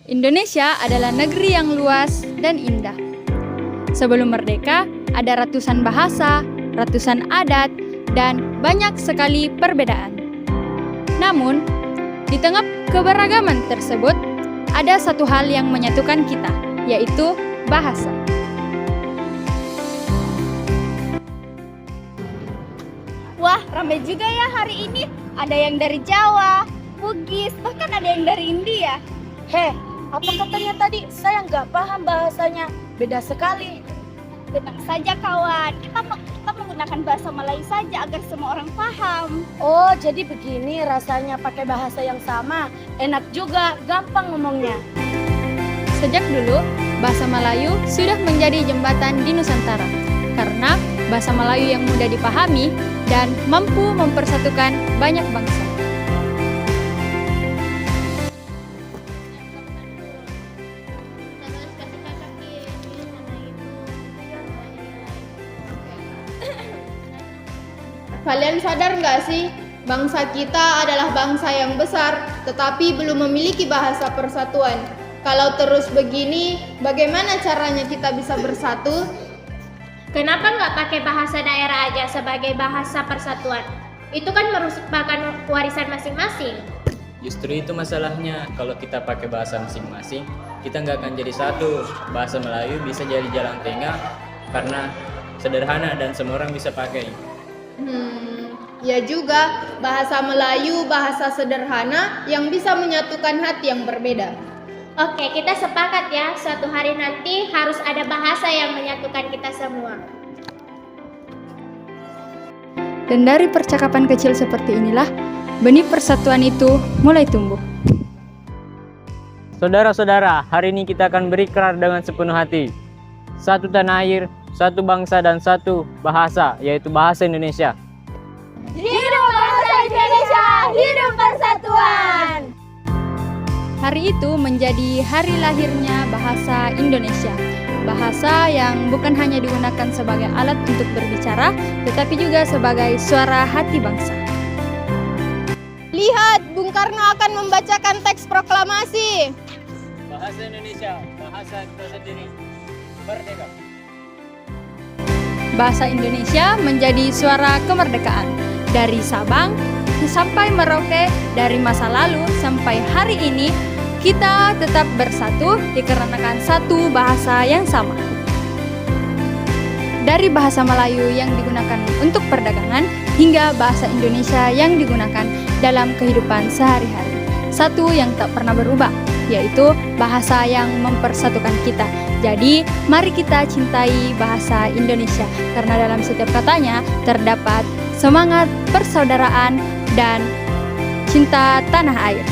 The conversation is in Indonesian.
Indonesia adalah negeri yang luas dan indah. Sebelum merdeka, ada ratusan bahasa, ratusan adat, dan banyak sekali perbedaan. Namun, di tengah keberagaman tersebut, ada satu hal yang menyatukan kita, yaitu bahasa. Wah, ramai juga ya hari ini. Ada yang dari Jawa, Bugis, bahkan ada yang dari India. Apa katanya tadi? Saya nggak paham bahasanya. Beda sekali. Tenang saja kawan, kita menggunakan bahasa Melayu saja agar semua orang paham. Oh, jadi begini rasanya pakai bahasa yang sama. Enak juga, gampang ngomongnya. Sejak dulu, bahasa Melayu sudah menjadi jembatan di Nusantara karena bahasa Melayu yang mudah dipahami dan mampu mempersatukan banyak bangsa. Kalian sadar nggak sih, bangsa kita adalah bangsa yang besar, tetapi belum memiliki bahasa persatuan. Kalau terus begini, bagaimana caranya kita bisa bersatu? Kenapa nggak pakai bahasa daerah aja sebagai bahasa persatuan? Itu kan merupakan warisan masing-masing. Justru itu masalahnya, kalau kita pakai bahasa masing-masing, kita nggak akan jadi satu. Bahasa Melayu bisa jadi jalan tengah karena sederhana dan semua orang bisa pakai. Ya juga, bahasa Melayu bahasa sederhana yang bisa menyatukan hati yang berbeda. Oke, kita sepakat ya, suatu hari nanti harus ada bahasa yang menyatukan kita semua. Dan dari percakapan kecil seperti inilah, benih persatuan itu mulai tumbuh. Saudara-saudara, hari ini kita akan berikrar dengan sepenuh hati. Satu tanah air, satu bangsa dan satu bahasa, yaitu bahasa Indonesia. Hidup bahasa Indonesia, hidup persatuan. Hari itu menjadi hari lahirnya bahasa Indonesia. Bahasa yang bukan hanya digunakan sebagai alat untuk berbicara, tetapi juga sebagai suara hati bangsa. Lihat, Bung Karno akan membacakan teks proklamasi. Bahasa Indonesia, bahasa kita sendiri. Merdeka. Bahasa Indonesia menjadi suara kemerdekaan. Dari Sabang sampai Merauke, dari masa lalu sampai hari ini, kita tetap bersatu dikarenakan satu bahasa yang sama. Dari bahasa Melayu yang digunakan untuk perdagangan hingga bahasa Indonesia yang digunakan dalam kehidupan sehari-hari. Satu yang tak pernah berubah, yaitu bahasa yang mempersatukan kita. Jadi, mari kita cintai bahasa Indonesia karena dalam setiap katanya terdapat semangat persaudaraan dan cinta tanah air.